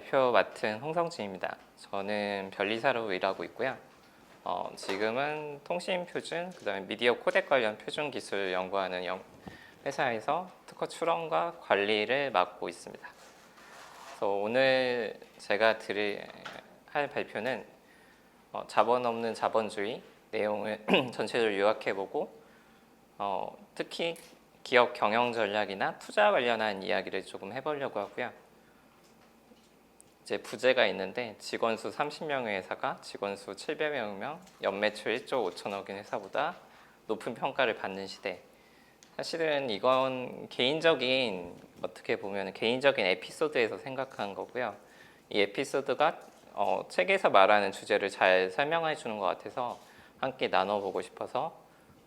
발표 맡은 홍성진입니다. 저는 변리사로 일하고 있고요. 지금은 통신 표준, 그다음에 미디어 코덱 관련 표준 기술 연구하는 회사에서 특허 출원과 관리를 맡고 있습니다. 그래서 오늘 제가 할 발표는 자본 없는 자본주의 내용을 전체적으로 요약해보고 특히 기업 경영 전략이나 투자 관련한 이야기를 조금 해보려고 하고요. 이제 부제가 있는데 직원 수 30명의 회사가 직원 수 700명, 연매출 1조 5천억인 회사보다 높은 평가를 받는 시대. 사실은 이건 어떻게 보면 개인적인 에피소드에서 생각한 거고요. 이 에피소드가 책에서 말하는 주제를 잘 설명해 주는 것 같아서 함께 나눠보고 싶어서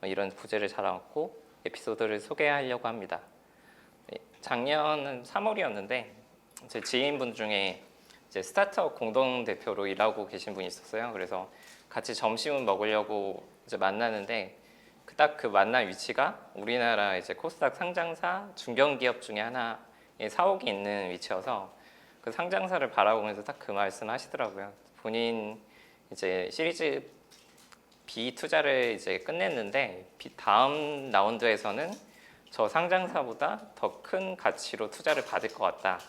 이런 부제를 잡아놓고 에피소드를 소개하려고 합니다. 작년 3월이었는데 제 지인분 중에 이제 스타트업 공동대표로 일하고 계신 분이 있었어요. 그래서 같이 점심을 먹으려고 이제 만나는데 딱 그 만난 위치가 우리나라 이제 코스닥 상장사 중견기업 중에 하나의 사옥이 있는 위치여서 그 상장사를 바라보면서 딱 그 말씀 하시더라고요. 본인 이제 시리즈 B 투자를 이제 끝냈는데 다음 라운드에서는 저 상장사보다 더 큰 가치로 투자를 받을 것 같다.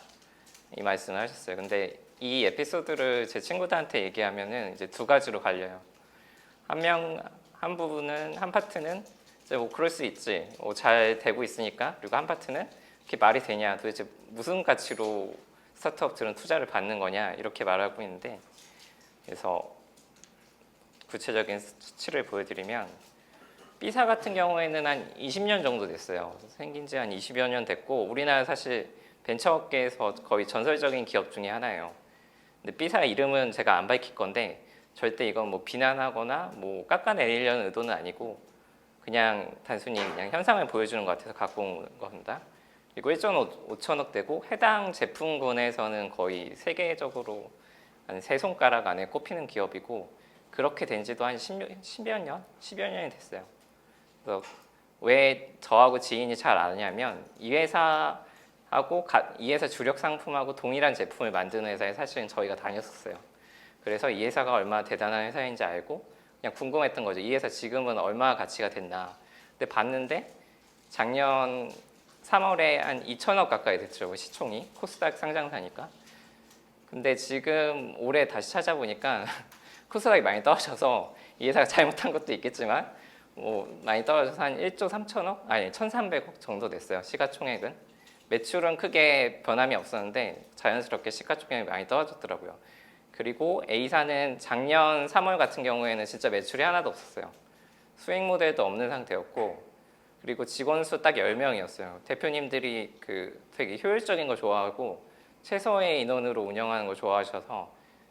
이 말씀을 하셨어요. 근데 이 에피소드를 제 친구들한테 얘기하면은 이제 두 가지로 갈려요. 한 파트는 이제 뭐 그럴 수 있지. 잘 되고 있으니까. 그리고 한 파트는 그게 말이 되냐. 도대체 무슨 가치로 스타트업들은 투자를 받는 거냐. 이렇게 말하고 있는데 그래서 구체적인 수치를 보여드리면 B사 같은 경우에는 한 20년 정도 됐어요. 생긴 지 한 20여 년 됐고 우리나라 사실 벤처업계에서 거의 전설적인 기업 중에 하나예요. 근데 B사 이름은 제가 안 밝힐 건데 절대 이건 뭐 비난하거나 뭐 깎아내리려는 의도는 아니고 그냥 단순히 그냥 현상을 보여주는 것 같아서 갖고 온 겁니다. 그리고 1.5천억 되고 해당 제품군에서는 거의 세계적으로 한 세 손가락 안에 꼽히는 기업이고 그렇게 된 지도 한 10여 년이 됐어요. 그래서 왜 저하고 지인이 잘 아냐면 이 회사 주력 상품하고 동일한 제품을 만드는 회사에 사실은 저희가 다녔었어요. 그래서 이 회사가 얼마나 대단한 회사인지 알고 그냥 궁금했던 거죠. 이 회사 지금은 얼마나 가치가 됐나. 근데 봤는데 작년 3월에 한 2천억 가까이 됐죠. 시총이. 코스닥 상장사니까. 근데 지금 올해 다시 찾아보니까 코스닥이 많이 떨어져서 이 회사가 잘못한 것도 있겠지만 뭐 많이 떨어져서 한 1조 3천억? 아니 1,300억 정도 됐어요. 시가총액은. 매출은 크게 변함이 없었는데 자연스럽게 시가총액이 많이 떨어졌더라고요. 그리고 A사는 작년 3월 같은 경우에는 진짜 매출이 하나도 없었어요. 수익 모델도 없는 상태였고 그리고 직원 수 딱 10명이었어요. 대표님들이 되게 효율적인 거 좋아하고 최소의 인원으로 운영하는 거 좋아하셔서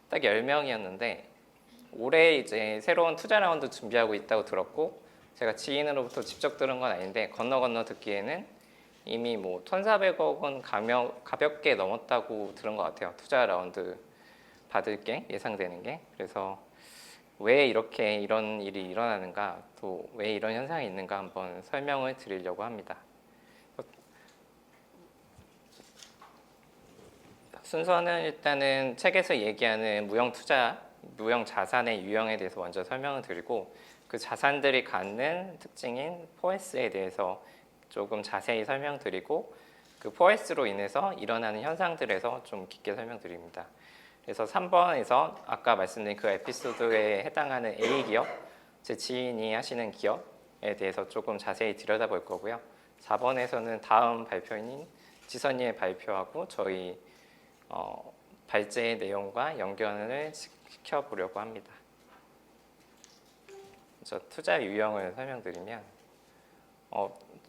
딱 10명이었는데 올해 이제 새로운 투자 라운드 준비하고 있다고 들었고 제가 지인으로부터 직접 들은 건 아닌데 건너 듣기에는 이미 뭐 1,400억 원 가볍게 넘었다고 들은 것 같아요. 투자 라운드 받을 게 예상되는 게. 그래서 왜 이런 일이 일어나는가 또 왜 이런 현상이 있는가 한번 설명을 드리려고 합니다. 순서는 일단은 책에서 얘기하는 무형 자산의 유형에 대해서 먼저 설명을 드리고 그 자산들이 갖는 특징인 포에스에 대해서 조금 자세히 설명드리고 그 포에스로 인해서 일어나는 현상들에서 좀 깊게 설명드립니다. 그래서 3번에서 아까 말씀드린 그 에피소드에 해당하는 A 기업, 제 지인이 하시는 기업에 대해서 조금 자세히 들여다볼 거고요. 4번에서는 다음 발표인 지선이의 발표하고 저희 발제의 내용과 연결을 시켜보려고 합니다. 투자 유형을 설명드리면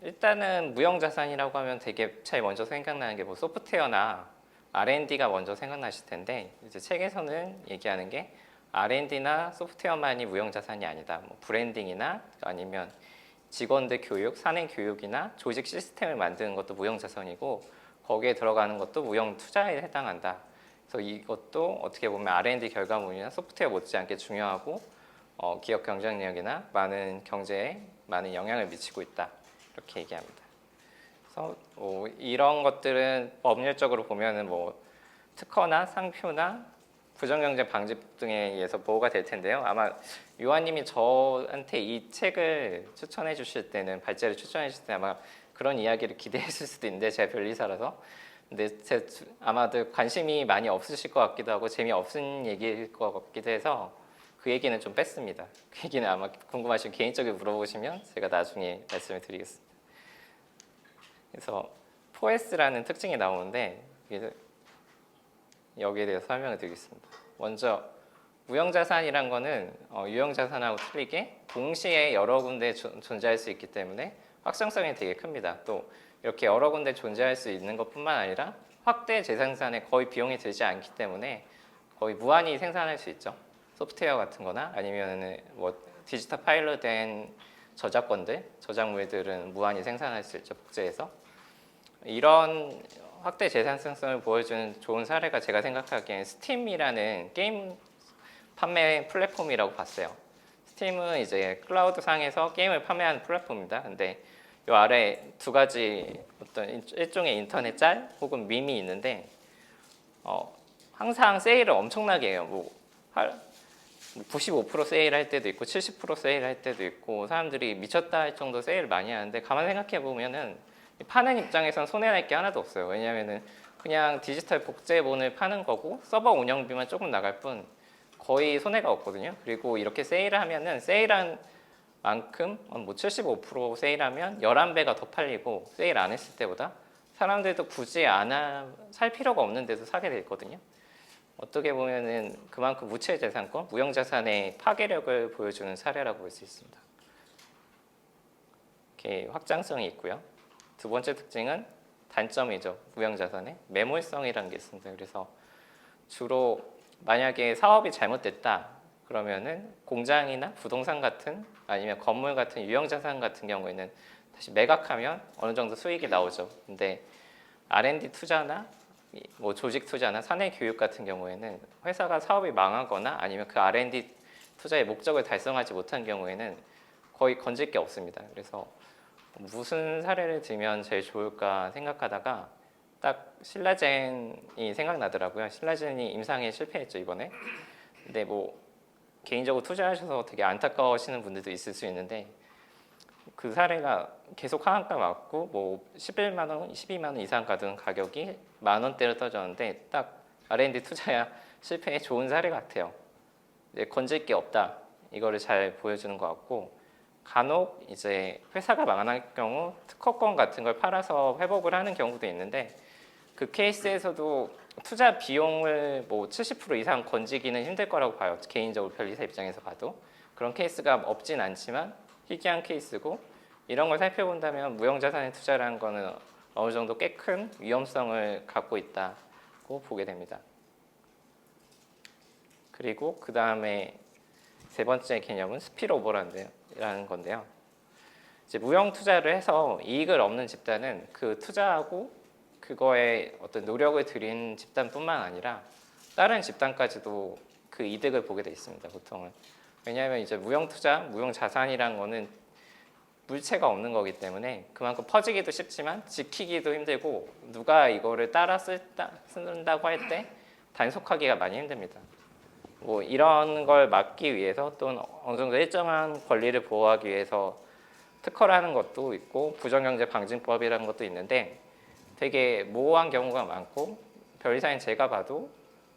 일단은 무형자산이라고 하면 되게 제일 먼저 생각나는 게 뭐 소프트웨어나 R&D가 먼저 생각나실 텐데 이제 책에서는 얘기하는 게 R&D나 소프트웨어만이 무형자산이 아니다. 뭐 브랜딩이나 아니면 직원들 교육, 사내 교육이나 조직 시스템을 만드는 것도 무형자산이고 거기에 들어가는 것도 무형투자에 해당한다. 그래서 이것도 어떻게 보면 R&D 결과물이나 소프트웨어 못지않게 중요하고 기업 경쟁력이나 많은 경제에 많은 영향을 미치고 있다. 이렇게 얘기합니다. 그래서 이런 것들은 법률적으로 보면은 뭐 특허나 상표나 부정경쟁 방지법 등에 의해서 보호가 될 텐데요. 아마 요한님이 저한테 이 책을 추천해 주실 때는 발제를 추천해 주실 때 아마 그런 이야기를 기대했을 수도 있는데 제가 별리사라서 근데 아마도 관심이 많이 없으실 것 같기도 하고 재미없은 얘기일 것 같기도 해서 그 얘기는 좀 뺐습니다. 그 얘기는 아마 궁금하시면 개인적으로 물어보시면 제가 나중에 말씀을 드리겠습니다. 그래서 4S라는 특징이 나오는데 여기에 대해서 설명을 드리겠습니다. 먼저 무형자산이란 거는 유형자산하고 틀리게 동시에 여러 군데 존재할 수 있기 때문에 확장성이 되게 큽니다. 또 이렇게 여러 군데 존재할 수 있는 것뿐만 아니라 확대 재생산에 거의 비용이 들지 않기 때문에 거의 무한히 생산할 수 있죠. 소프트웨어 같은 거나 아니면 뭐 디지털 파일로 된 저작권들, 저작물들은 무한히 생산할 수 있죠. 복제해서. 이런 확대 재생성을 보여주는 좋은 사례가 제가 생각하기엔 스팀이라는 게임 판매 플랫폼이라고 봤어요. 스팀은 이제 클라우드 상에서 게임을 판매하는 플랫폼입니다. 근데 이 아래 두 가지 어떤 일종의 인터넷 짤 혹은 밈이 있는데 항상 세일을 엄청나게 해요. 뭐 95% 세일할 때도 있고 70% 세일할 때도 있고 사람들이 미쳤다 할 정도 세일을 많이 하는데 가만 생각해 보면은 파는 입장에선 손해날 게 하나도 없어요. 왜냐하면은 그냥 디지털 복제본을 파는 거고 서버 운영비만 조금 나갈 뿐 거의 손해가 없거든요. 그리고 이렇게 세일을 하면은 세일한 만큼 뭐 75% 세일하면 11배가 더 팔리고 세일 안 했을 때보다 사람들도 굳이 살 필요가 없는데도 사게 되거든요. 어떻게 보면은 그만큼 무채재산권, 무형자산의 파괴력을 보여주는 사례라고 볼 수 있습니다. 이렇게 확장성이 있고요. 두 번째 특징은 단점이죠. 무형자산의 매몰성이라는 게 있습니다. 그래서 주로 만약에 사업이 잘못됐다 그러면은 공장이나 부동산 같은 아니면 건물 같은 유형자산 같은 경우에는 다시 매각하면 어느 정도 수익이 나오죠. 근데 R&D 투자나 뭐 조직 투자나 사내 교육 같은 경우에는 회사가 사업이 망하거나 아니면 그 R&D 투자의 목적을 달성하지 못한 경우에는 거의 건질 게 없습니다. 그래서 무슨 사례를 들면 제일 좋을까 생각하다가 딱 신라젠이 생각나더라고요. 신라젠이 임상에 실패했죠 이번에. 근데 뭐 개인적으로 투자하셔서 되게 안타까워하시는 분들도 있을 수 있는데 그 사례가 계속 하한가 맞고 뭐 11만 원, 12만 원 이상 가던 가격이 만 원대로 떨어졌는데 딱 R&D 투자야 실패에 좋은 사례 같아요. 건질 게 없다 이거를 잘 보여주는 것 같고 간혹 이제 회사가 망할 경우 특허권 같은 걸 팔아서 회복을 하는 경우도 있는데 그 케이스에서도 투자 비용을 뭐 70% 이상 건지기는 힘들 거라고 봐요. 개인적으로 변리사 입장에서 봐도 그런 케이스가 없진 않지만 희귀한 케이스고 이런 걸 살펴본다면 무형자산에 투자라는 거는 어느 정도 꽤 큰 위험성을 갖고 있다고 보게 됩니다. 그리고 그 다음에 세 번째 개념은 스피일오버라는 건데요. 이제 무형 투자를 해서 이익을 얻는 집단은 그 투자하고 그거에 어떤 노력을 들인 집단뿐만 아니라 다른 집단까지도 그 이득을 보게 돼 있습니다. 보통은. 왜냐하면 이제 무형 투자, 무형 자산이란 거는 물체가 없는 거기 때문에 그만큼 퍼지기도 쉽지만 지키기도 힘들고 누가 이거를 따라 쓴다고 할 때 단속하기가 많이 힘듭니다. 뭐 이런 걸 막기 위해서 또는 어느 정도 일정한 권리를 보호하기 위해서 특허라는 것도 있고 부정경제방지법이라는 것도 있는데 되게 모호한 경우가 많고 변리사인 제가 봐도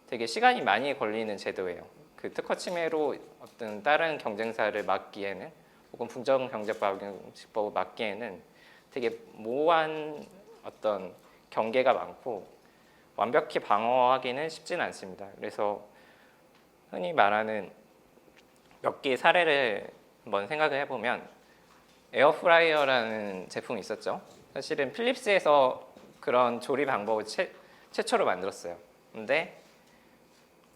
되게 시간이 많이 걸리는 제도예요. 그 특허 침해로 어떤 다른 경쟁사를 막기에는 혹은 부정경제방지법을 막기에는 되게 모호한 어떤 경계가 많고 완벽히 방어하기는 쉽지는 않습니다. 그래서 흔히 말하는 몇 개의 사례를 한번 생각을 해보면 에어프라이어라는 제품이 있었죠. 사실은 필립스에서 그런 조리 방법을 최초로 만들었어요. 근데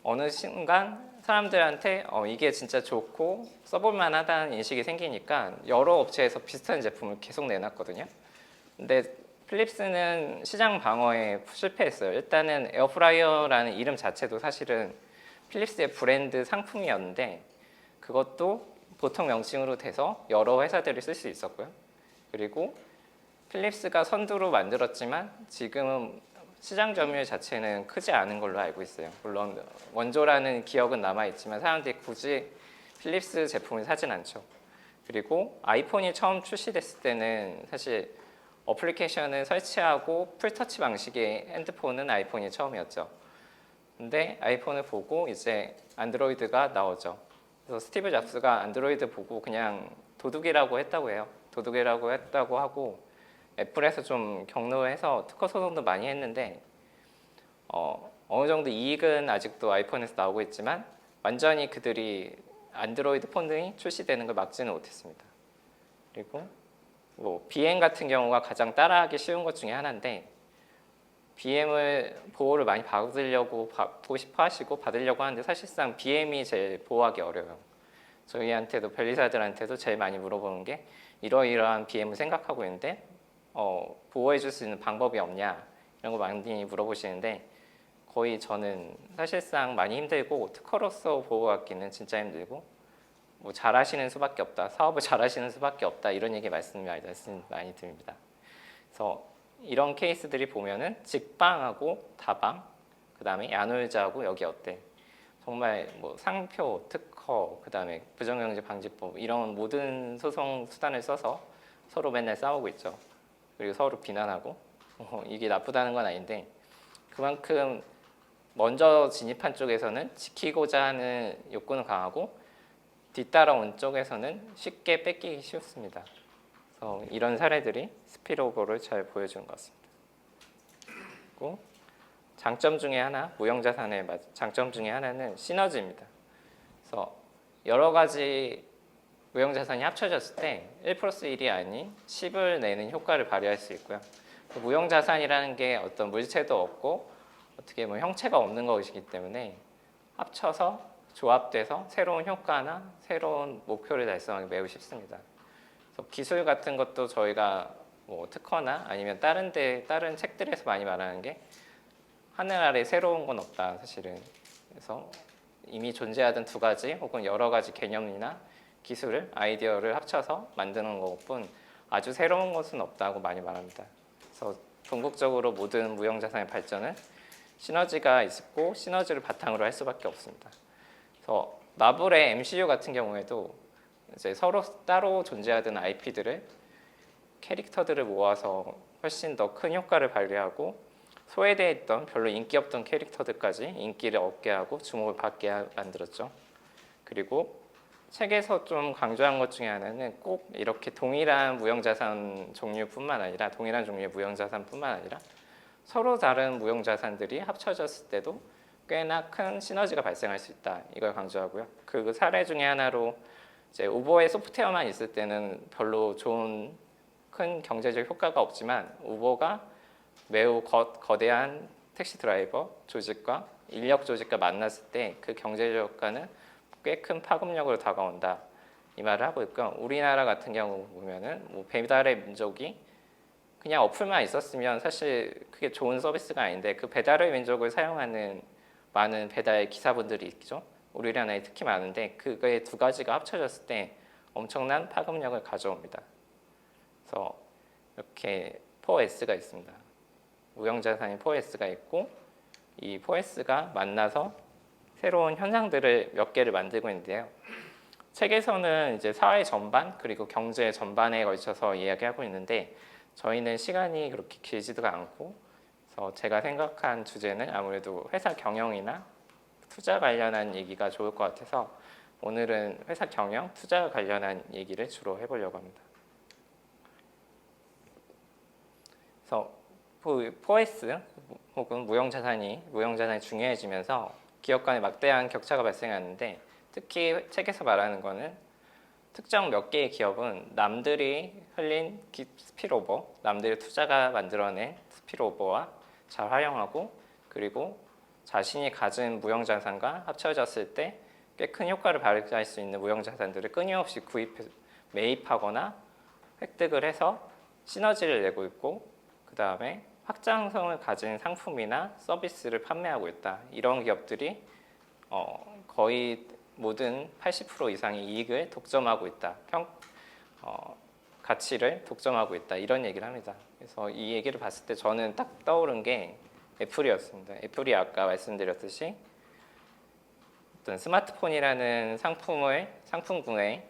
어느 순간 사람들한테 이게 진짜 좋고 써볼 만하다는 인식이 생기니까 여러 업체에서 비슷한 제품을 계속 내놨거든요. 근데 필립스는 시장 방어에 실패했어요. 일단은 에어프라이어라는 이름 자체도 사실은 필립스의 브랜드 상품이었는데 그것도 보통 명칭으로 돼서 여러 회사들이 쓸 수 있었고요. 그리고 필립스가 선두로 만들었지만 지금은 시장 점유율 자체는 크지 않은 걸로 알고 있어요. 물론 원조라는 기억은 남아있지만 사람들이 굳이 필립스 제품을 사진 않죠. 그리고 아이폰이 처음 출시됐을 때는 사실 어플리케이션을 설치하고 풀터치 방식의 핸드폰은 아이폰이 처음이었죠. 근데 아이폰을 보고 이제 안드로이드가 나오죠. 그래서 스티브 잡스가 안드로이드 보고 그냥 도둑이라고 했다고 해요. 도둑이라고 했다고 하고 애플에서 좀 격노해서 특허 소송도 많이 했는데 어느 정도 이익은 아직도 아이폰에서 나오고 있지만 완전히 그들이 안드로이드 폰이 출시되는 걸 막지는 못했습니다. 그리고 뭐 BM 같은 경우가 가장 따라하기 쉬운 것 중에 하나인데 BM을 보호를 많이 받고 싶어 하시고 받으려고 하는데 사실상 BM이 제일 보호하기 어려워요. 저희한테도 변리사들한테도 제일 많이 물어보는 게 이러이러한 BM을 생각하고 있는데 보호해 줄 수 있는 방법이 없냐 이런 거 많이 물어보시는데 거의 저는 사실상 많이 힘들고 특허로서 보호하기는 진짜 힘들고 뭐 잘하시는 수밖에 없다, 사업을 잘하시는 수밖에 없다 이런 얘기 말씀 많이 드립니다. 그래서 이런 케이스들이 보면은 직방하고 다방, 그 다음에 야놀자하고 여기 어때? 정말 뭐 상표, 특허, 그 다음에 부정경제 방지법 이런 모든 소송 수단을 써서 서로 맨날 싸우고 있죠. 그리고 서로 비난하고 이게 나쁘다는 건 아닌데 그만큼 먼저 진입한 쪽에서는 지키고자 하는 욕구는 강하고 뒤따라온 쪽에서는 쉽게 뺏기기 쉽습니다. 그래서 이런 사례들이 스피일오버를 잘 보여주는 것 같습니다. 그리고 장점 중에 하나, 무형자산의 장점 중에 하나는 시너지입니다. 그래서 여러 가지 무형자산이 합쳐졌을 때 1+1이 아닌 10을 내는 효과를 발휘할 수 있고요. 무형자산이라는 게 어떤 물체도 없고 어떻게 뭐 형체가 없는 것이기 때문에 합쳐서 조합돼서 새로운 효과나 새로운 목표를 달성하기 매우 쉽습니다. 그래서 기술 같은 것도 저희가 뭐 특허나 아니면 다른 책들에서 많이 말하는 게 하늘 아래 새로운 건 없다 사실은. 그래서 이미 존재하던 두 가지 혹은 여러 가지 개념이나 기술을 아이디어를 합쳐서 만드는 것뿐 아주 새로운 것은 없다고 많이 말합니다. 그래서 궁극적으로 모든 무형자산의 발전은 시너지가 있고 시너지를 바탕으로 할 수밖에 없습니다. 그래서 마블의 MCU 같은 경우에도 이제 서로 따로 존재하던 IP들을 캐릭터들을 모아서 훨씬 더 큰 효과를 발휘하고 소외되어 있던 별로 인기 없던 캐릭터들까지 인기를 얻게 하고 주목을 받게 만들었죠. 그리고 책에서 좀 강조한 것 중에 하나는 꼭 이렇게 동일한 무형자산 종류뿐만 아니라 동일한 종류의 무형자산뿐만 아니라 서로 다른 무형자산들이 합쳐졌을 때도 꽤나 큰 시너지가 발생할 수 있다. 이걸 강조하고요. 그 사례 중에 하나로 이제 우버의 소프트웨어만 있을 때는 별로 좋은 큰 경제적 효과가 없지만 우버가 매우 거대한 택시 드라이버 조직과 인력 조직과 만났을 때 그 경제적 효과는 꽤 큰 파급력으로 다가온다. 이 말을 하고 있고요. 우리나라 같은 경우 보면은 뭐 배달의 민족이 그냥 어플만 있었으면 사실 그게 좋은 서비스가 아닌데 그 배달의 민족을 사용하는 많은 배달 기사분들이 있죠. 우리나라에 특히 많은데 그거의 두 가지가 합쳐졌을 때 엄청난 파급력을 가져옵니다. 그래서 이렇게 4S가 있습니다. 무형자산인 4S가 있고 이 4S가 만나서 새로운 현상들을 몇 개를 만들고 있는데요. 책에서는 이제 사회 전반 그리고 경제 전반에 걸쳐서 이야기하고 있는데 저희는 시간이 그렇게 길지도 않고 그래서 제가 생각한 주제는 아무래도 회사 경영이나 투자 관련한 얘기가 좋을 것 같아서 오늘은 회사 경영, 투자 관련한 얘기를 주로 해보려고 합니다. 그래서 4S 혹은 무형자산이 중요해지면서 기업 간의 막대한 격차가 발생하는데 특히 책에서 말하는 거는 특정 몇 개의 기업은 남들이 흘린 스피일오버, 남들의 투자가 만들어낸 스피일오버와 잘 활용하고 그리고 자신이 가진 무형자산과 합쳐졌을 때 꽤 큰 효과를 발휘할 수 있는 무형자산들을 끊임없이 매입하거나 획득을 해서 시너지를 내고 있고 그 다음에 확장성을 가진 상품이나 서비스를 판매하고 있다. 이런 기업들이 거의 모든 80% 이상의 이익을 독점하고 있다. 가치를 독점하고 있다. 이런 얘기를 합니다. 그래서 이 얘기를 봤을 때 저는 딱 떠오른 게 애플이었습니다. 애플이 아까 말씀드렸듯이 어떤 스마트폰이라는 상품군에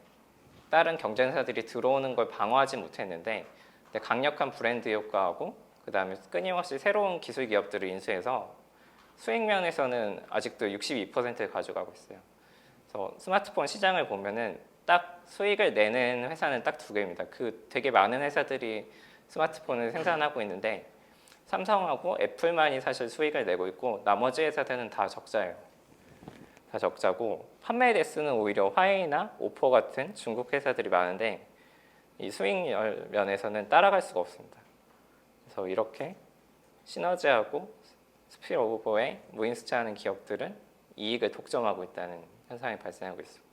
다른 경쟁사들이 들어오는 걸 방어하지 못했는데 강력한 브랜드 효과하고 그다음에 끊임없이 새로운 기술 기업들을 인수해서 수익 면에서는 아직도 62%를 가져가고 있어요. 그래서 스마트폰 시장을 보면은 딱 수익을 내는 회사는 딱 두 개입니다. 그 되게 많은 회사들이 스마트폰을 생산하고 있는데 삼성하고 애플만이 사실 수익을 내고 있고 나머지 회사들은 다 적자예요. 다 적자고 판매 대수는 오히려 화웨이나 오포 같은 중국 회사들이 많은데 이 수익 면에서는 따라갈 수가 없습니다. 그래서 이렇게 시너지하고 스필오버에 무인수차하는 기업들은 이익을 독점하고 있다는 현상이 발생하고 있습니다.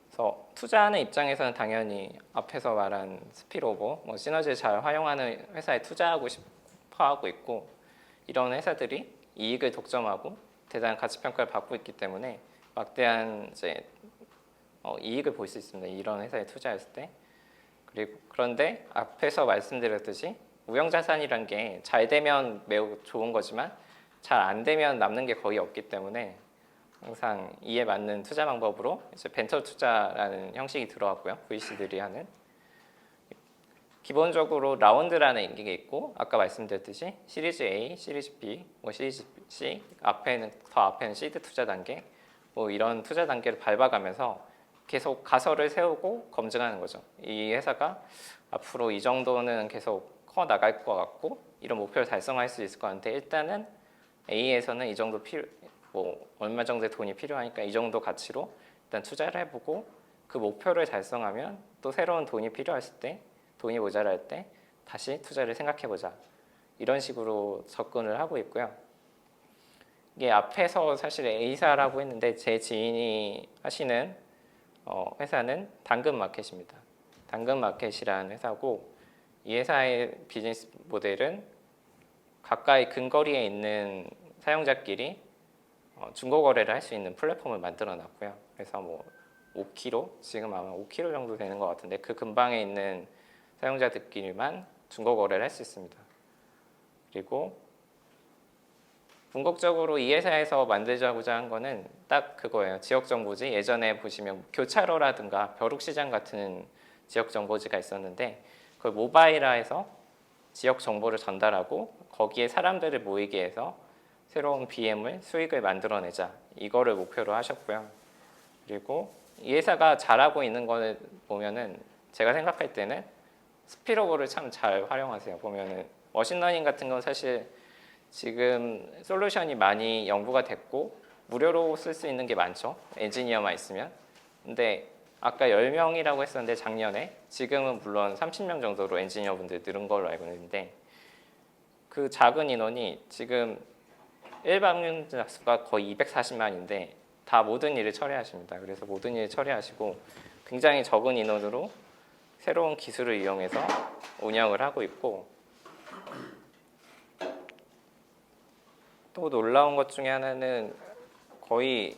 그래서 투자하는 입장에서는 당연히 앞에서 말한 스필오버, 시너지를 잘 활용하는 회사에 투자하고 싶어 하고 있고 이런 회사들이 이익을 독점하고 대단한 가치 평가를 받고 있기 때문에 막대한 이익을 볼 수 있습니다. 이런 회사에 투자했을 때. 그리고 그런데 앞에서 말씀드렸듯이 무형자산이란 게 잘 되면 매우 좋은 거지만 잘 안 되면 남는 게 거의 없기 때문에 항상 이에 맞는 투자 방법으로 이제 벤처 투자라는 형식이 들어왔고요. VC들이 하는 기본적으로 라운드라는 게 있고 아까 말씀드렸듯이 시리즈 A, 시리즈 B, 시리즈 C 앞에는 시드 투자 단계 이런 투자 단계를 밟아가면서 계속 가설을 세우고 검증하는 거죠. 이 회사가 앞으로 이 정도는 계속 커 나갈 것 같고 이런 목표를 달성할 수 있을 것 같은데 일단은 A에서는 이 정도 얼마 정도의 돈이 필요하니까 이 정도 가치로 일단 투자를 해보고 그 목표를 달성하면 또 새로운 돈이 필요했을 때 돈이 모자랄 때 다시 투자를 생각해보자 이런 식으로 접근을 하고 있고요. 이게 앞에서 사실 A사라고 했는데 제 지인이 하시는 회사는 당근마켓입니다. 당근마켓이라는 회사고 이 회사의 비즈니스 모델은 가까이 근거리에 있는 사용자끼리 중고 거래를 할 수 있는 플랫폼을 만들어 놨고요. 그래서 5km 지금 아마 5km 정도 되는 것 같은데 그 근방에 있는 사용자들끼리만 중고 거래를 할 수 있습니다. 그리고 궁극적으로 이 회사에서 만들자고자 한 거는 딱 그거예요. 지역 정보지. 예전에 보시면 교차로라든가 벼룩시장 같은 지역 정보지가 있었는데 그걸 모바일화해서 지역 정보를 전달하고 거기에 사람들을 모이게 해서 새로운 BM을 수익을 만들어내자 이거를 목표로 하셨고요. 그리고 이 회사가 잘하고 있는 거를 보면은 제가 생각할 때는 스필오버를 참 잘 활용하세요. 보면은 머신러닝 같은 건 사실 지금 솔루션이 많이 연구가 됐고 무료로 쓸 수 있는 게 많죠. 엔지니어만 있으면. 근데 아까 10명이라고 했었는데 작년에 지금은 물론 30명 정도로 엔지니어분들 늘은 걸로 알고 있는데 그 작은 인원이 지금 일반인자 수가 거의 240만인데 다 모든 일을 처리하십니다. 그래서 모든 일을 처리하시고 굉장히 적은 인원으로 새로운 기술을 이용해서 운영을 하고 있고 또 놀라운 것 중에 하나는 거의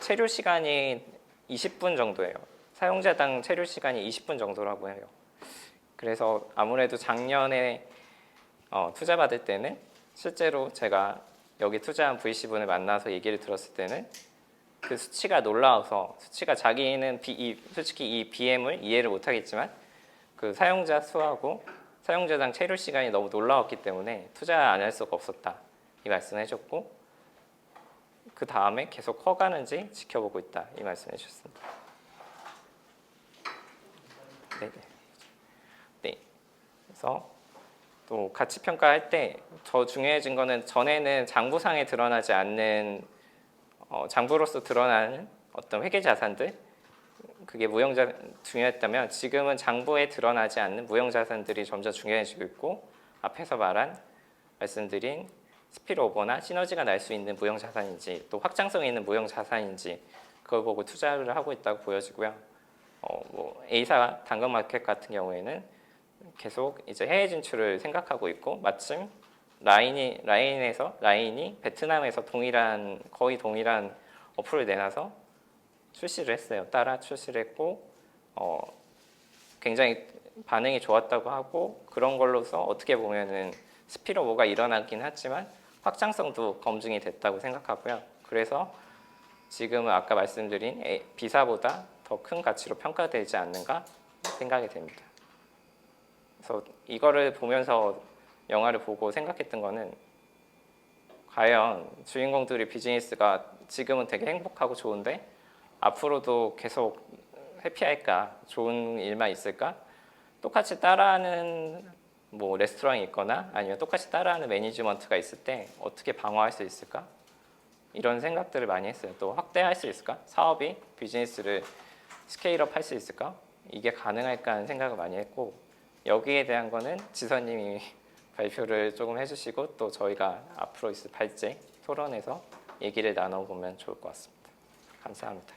체류 시간이 20분 정도예요. 사용자당 체류 시간이 20분 정도라고 해요. 그래서 아무래도 작년에 투자 받을 때는 실제로 제가 여기 투자한 VC분을 만나서 얘기를 들었을 때는 그 수치가 놀라워서 수치가 자기는 솔직히 이 BM을 이해를 못하겠지만 그 사용자 수하고 사용자당 체류 시간이 너무 놀라웠기 때문에 투자 안 할 수가 없었다 이 말씀을 해줬고 그 다음에 계속 커가는지 지켜보고 있다 이 말씀을 해주셨습니다. 네. 그래서 또 가치 평가할 때 더 중요해진 거는 전에는 장부상에 드러나지 않는 장부로서 드러나는 어떤 회계 자산들 그게 중요했다면 지금은 장부에 드러나지 않는 무형 자산들이 점점 중요해지고 있고 앞에서 말씀드린 스필오버나 시너지가 날 수 있는 무형 자산인지 또 확장성이 있는 무형 자산인지 그걸 보고 투자를 하고 있다고 보여지고요. A사 당근마켓 같은 경우에는 계속 이제 해외 진출을 생각하고 있고 마침 라인이 베트남에서 거의 동일한 어플을 내놔서 출시를 했어요. 따라 출시를 했고 굉장히 반응이 좋았다고 하고 그런 걸로서 어떻게 보면은 스피로오가 일어나긴 하지만 확장성도 검증이 됐다고 생각하고요. 그래서 지금은 아까 말씀드린 B사보다 더 큰 가치로 평가되지 않는가 생각이 됩니다. 그래서 이거를 보면서 영화를 보고 생각했던 거는 과연 주인공들의 비즈니스가 지금은 되게 행복하고 좋은데 앞으로도 계속 해피할까? 좋은 일만 있을까? 똑같이 따라하는 뭐 레스토랑이 있거나 아니면 똑같이 따라하는 매니지먼트가 있을 때 어떻게 방어할 수 있을까? 이런 생각들을 많이 했어요. 또 확대할 수 있을까? 사업이 비즈니스를 스케일업 할 수 있을까? 이게 가능할까 하는 생각을 많이 했고 여기에 대한 거는 지선님이 발표를 조금 해주시고 또 저희가 앞으로 있을 발제 토론에서 얘기를 나눠보면 좋을 것 같습니다. 감사합니다.